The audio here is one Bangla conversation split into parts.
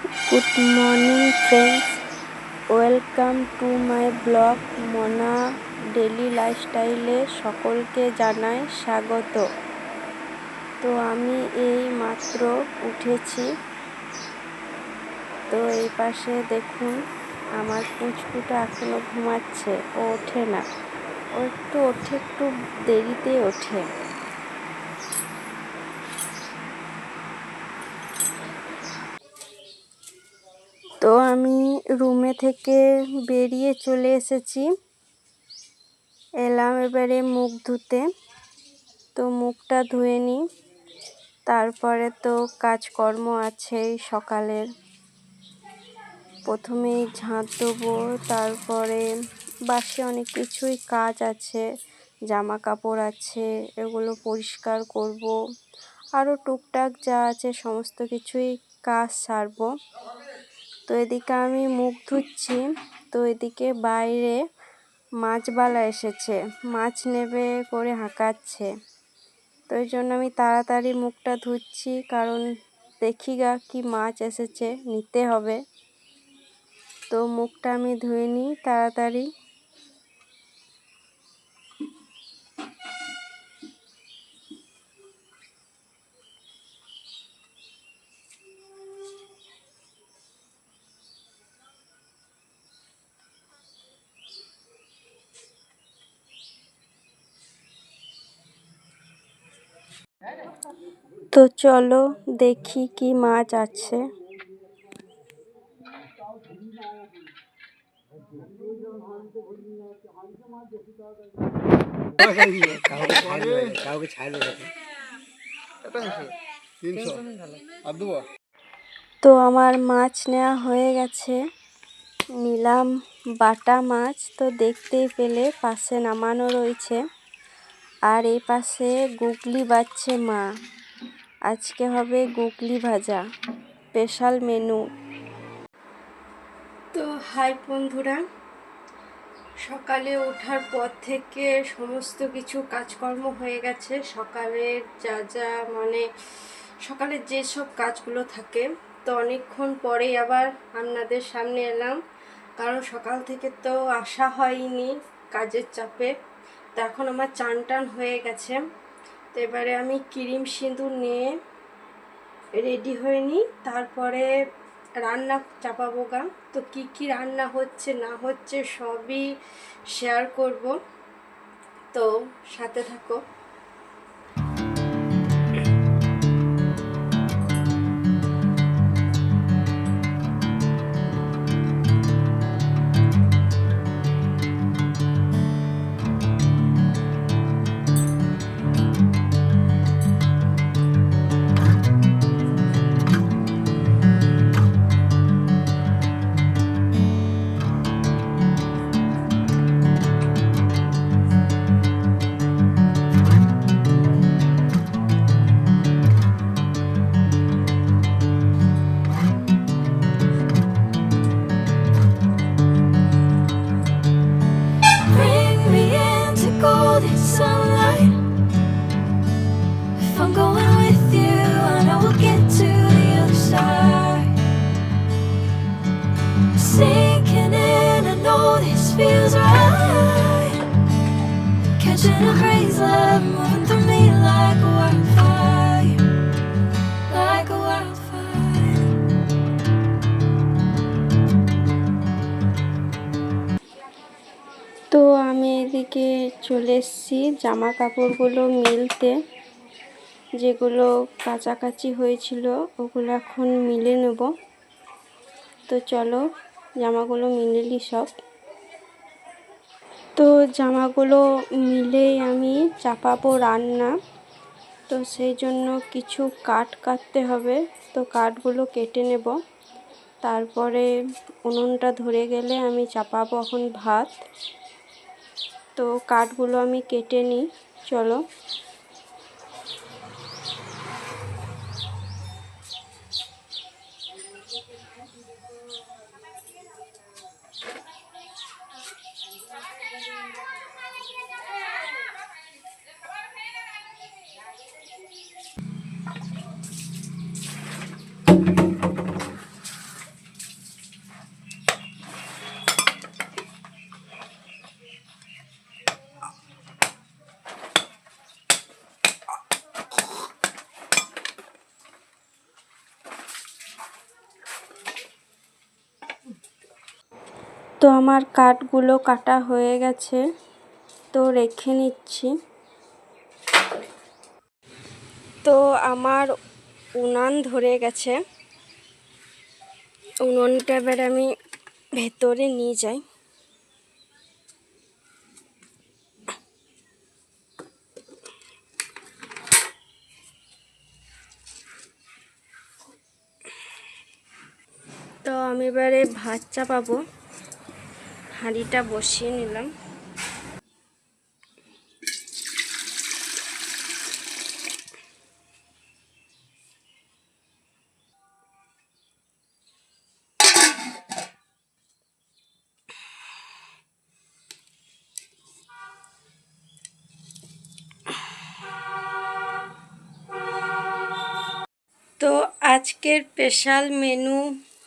Good morning friends, welcome to my blog মনা ডেলি লাইফস্টাইলে সকলকে জানাই স্বাগত। তো আমি এই মাত্র উঠেছি। তো এই পাশে দেখুন আমার পুচকুটা এখনো ঘুমাচ্ছে, ও ওঠে না। ও একটু দেরিতে ওঠে। তো আমি রুমে থেকে বেরিয়ে চলে এসেছি, এলাম এবারে মুখ ধুতে। তো মুখটা ধুয়ে নিই, তারপরে তো কাজকর্ম আছেই সকালের। প্রথমেই ঝাঁট দেবো, তারপরে বাসি অনেক কিছুই কাজ আছে, জামা কাপড় আছে, এগুলো পরিষ্কার করব। আরও টুকটাক যা আছে সমস্ত কিছুই কাজ সারবো। তো এদিকে আমি মুখ ধুচ্ছি, তো এদিকে বাইরে মাছবালা এসেছে, মাছ নেবে করে হাঁকাচ্ছে। তো এই জন্য আমি তাড়াতাড়ি মুখটা ধুচ্ছি, কারণ দেখি গা কি মাছ এসেছে, নিতে হবে। তো মুখটা আমি ধুয়ে নিই তাড়াতাড়ি। তো চলো দেখি কি মাছ আছে। তো আমার মাছ নেওয়া হয়ে গেছে, নিলাম বাটা মাছ। তো দেখতেই পেলে পাশে নামানো রয়েছে, আর এই পাশে গুগলি বাজছে মা। আজকে হবে গুগলি ভাজা, স্পেশাল মেনু। তো হাই বন্ধুরা, সকালে ওঠার পর থেকে সমস্ত কিছু কাজকর্ম হয়ে গেছে। সকালের যা সকালের যেসব কাজগুলো থাকে, তো অনেকক্ষণ পরেই আবার আপনাদের সামনে এলাম, কারণ সকাল থেকে তো আসা হয়নি কাজের চাপে। তো এখন আমার চান টান হয়ে গেছে। তো এবারে আমি ক্রিম সিঁদুর নিয়ে রেডি হয়ে নিই, তারপরে রান্না চাপাবো গা। তো কি রান্না হচ্ছে না হচ্ছে সবই শেয়ার করব, তো সাথে থাকো। Sinking in, I know this feels right. Catching a breeze, love moving through me like a wildfire, like a wildfire. তো আমি এদিকে চলে এসেছি জামা কাপড়গুলো মিলতে, যেগুলো কাচাকাচি হয়েছিল ওগুলো এখন মিলে নেব। তো চলো জামাগুলো মিলে নিই সব। তো জামাগুলো মিলেই আমি চাপাবো রান্না। তো সেই জন্য কিছু কাঠ কাটতে হবে, তো কাঠগুলো কেটে নেব। তারপরে উনুনটা ধরে গেলে আমি চাপাবো এখন ভাত। তো কাঠগুলো আমি কেটে নিই, চলো। তো আমার কাঠগুলো কাটা হয়ে গেছে, তো রেখে নিচ্ছি। তো আমার উনান ধরে গেছে, উনুনটা এবার আমি ভেতরে নিয়ে যাই। তো আমি এবারে ভাত চাপাবো, হাঁড়িটা বসিয়ে নিলাম। তো আজকের স্পেশাল মেনু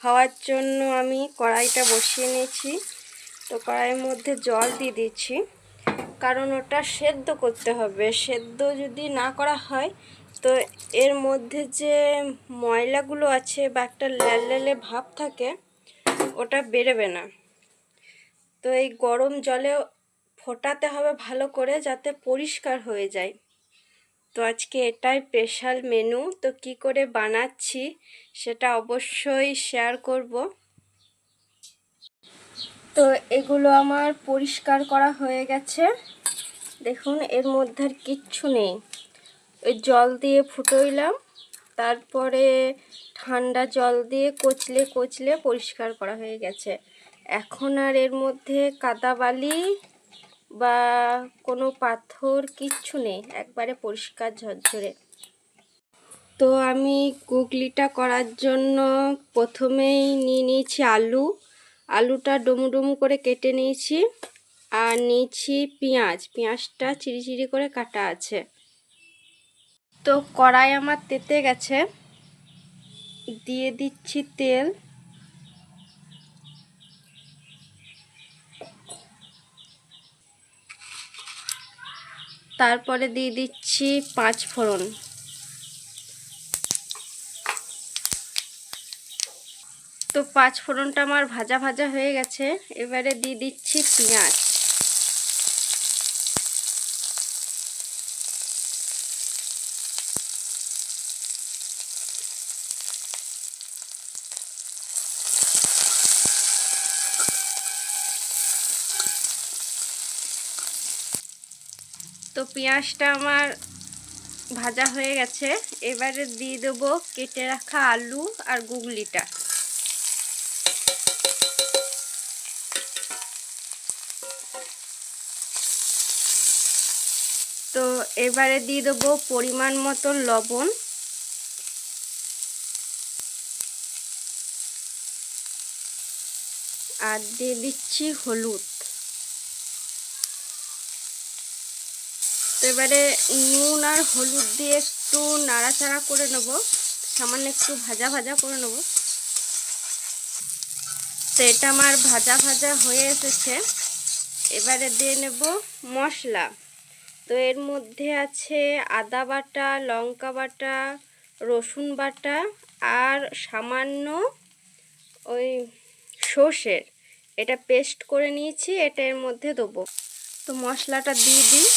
হওয়ার জন্য আমি কড়াইটা বসিয়ে নিয়েছি। তো কড়াইয়ের মধ্যে জল দিয়ে দিচ্ছি, কারণ ওটা সেদ্ধ করতে হবে। সেদ্ধ যদি না করা হয় তো এর মধ্যে যে ময়লাগুলো আছে বা একটা ল্যালে ভাব থাকে, ওটা বেরোবে না। তো এই গরম জলে ফোটাতে হবে ভালো করে, যাতে পরিষ্কার হয়ে যায়। তো আজকে এটাই স্পেশাল মেনু। তো কি করে বানাচ্ছি সেটা অবশ্যই শেয়ার করব। তো এগুলো আমার পরিষ্কার করা হয়ে গেছে। দেখুন, এর মধ্যে আর কিচ্ছু নেই। ওই জল দিয়ে ফুটোইলাম, তারপরে ঠান্ডা জল দিয়ে কচলে কচলে পরিষ্কার করা হয়ে গেছে। এখন আর এর মধ্যে কাদা বালি বা কোনো পাথর কিচ্ছু নেই, একবারে পরিষ্কার ঝরঝরে। তো আমি গুগলিটা করার জন্য প্রথমেই নিয়ে নিয়েছি আলুটা ডুমু ডুমু করে কেটে নিয়েছি, আর নিয়েছি পেঁয়াজটা চিরি চিরি করে কাটা আছে। তো কড়াই আমার তেতে গেছে, দিয়ে দিচ্ছি তেল। তারপরে দিয়ে দিচ্ছি 5 ফোড়ন। তো 5 ফোড়নটা আমার ভাজা ভাজা হয়ে গেছে, এবারে দিয়ে দিচ্ছি পেঁয়াজ। তো পেঁয়াজটা আমার ভাজা হয়ে গেছে, এবারে দিয়ে দেবো কেটে রাখা আলু আর গুগলিটা। তো এবারে দিয়ে দেবো পরিমাণ মতন লবণ, আর দিয়ে দিচ্ছি হলুদ। তো এবারে নুন আর হলুদ দিয়ে একটু নাড়াচাড়া করে নেব, সামান্য একটু ভাজা ভাজা করে নেব। তো এটা আমার ভাজা ভাজা হয়ে এসেছে, এবারে দিয়ে নেব মশলা। তো এর মধ্যে আছে আদা বাটা, লঙ্কা বাটা, রসুন বাটা আর সামান্য ওই সর্ষের, এটা পেস্ট করে নিয়েছি, এটা এর মধ্যে দেবো। তো মশলাটা দিয়ে দিই।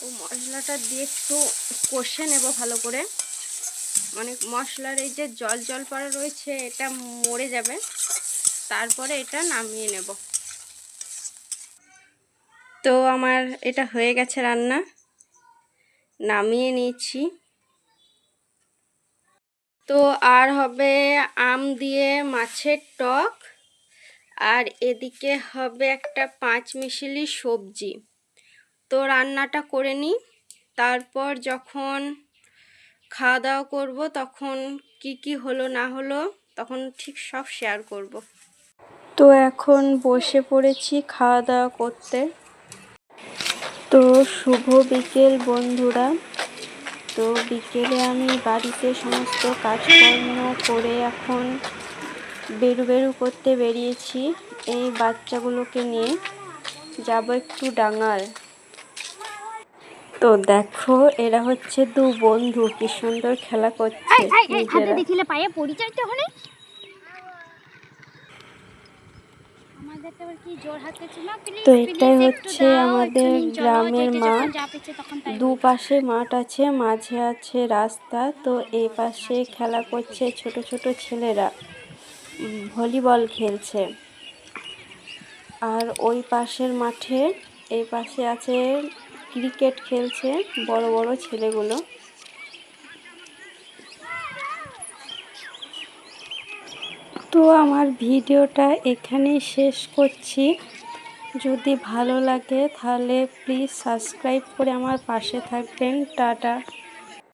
ও মশলাটা দিয়ে একটু কষে নেব ভালো করে, মানে মশলার এই যে জল জল পড়া রয়েছে এটা মরে যাবে, তারপরে এটা নামিয়ে নেব। তো আমার এটা হয়ে গেছে রান্না, নামিয়ে নিয়েছি। তো আর হবে আম দিয়ে মাছের টক, আর এদিকে হবে একটা 5 মিশালি সবজি। তো রান্নাটা করে নিই, তারপর যখন খাওয়া দাওয়া করব তখন কি কি হলো না হলো তখন ঠিক সব শেয়ার করব। তো এখন বসে পড়েছি খাওয়া দাওয়া করতে। তো শুভ বিকেল বন্ধুরা। তো বিকেলে আমি বাড়িতে সমস্ত কাজকর্ম করে এখন বেরু করতে বেরিয়েছি। এই বাচ্চাগুলোকে নিয়ে যাব একটু ডাঙাল। তো দেখো এরা হচ্ছে দু বন্ধু কি সুন্দর খেলা করছে হাতে নিজেরা। দেখিলে পায়ে পরিচয় তো হলে আমাদের তো আবার কি জোর হাতে ছিল প্লিজ তো প্লিজ এটাই একটু হচ্ছে দাও আমাদের একটু চলো গ্রামের যেটা মাঠ। যখন যা পেছে তখন তাই দুপাশে মাঠ আছে, মাঝে আছে রাস্তা। তো এই পাশে খেলা করছে ছোট ছোট ছেলেরা, ভলিবল খেলছে। আর ওই পাশের মাঠে এই পাশে আছে ক্রিকেট খেলছে বড় বড় ছেলেগুলো। তো আমার ভিডিওটা এখানেই শেষ করছি। যদি ভালো লাগে তাহলে প্লিজ সাবস্ক্রাইব করে আমার পাশে থাকবেন। টাটা।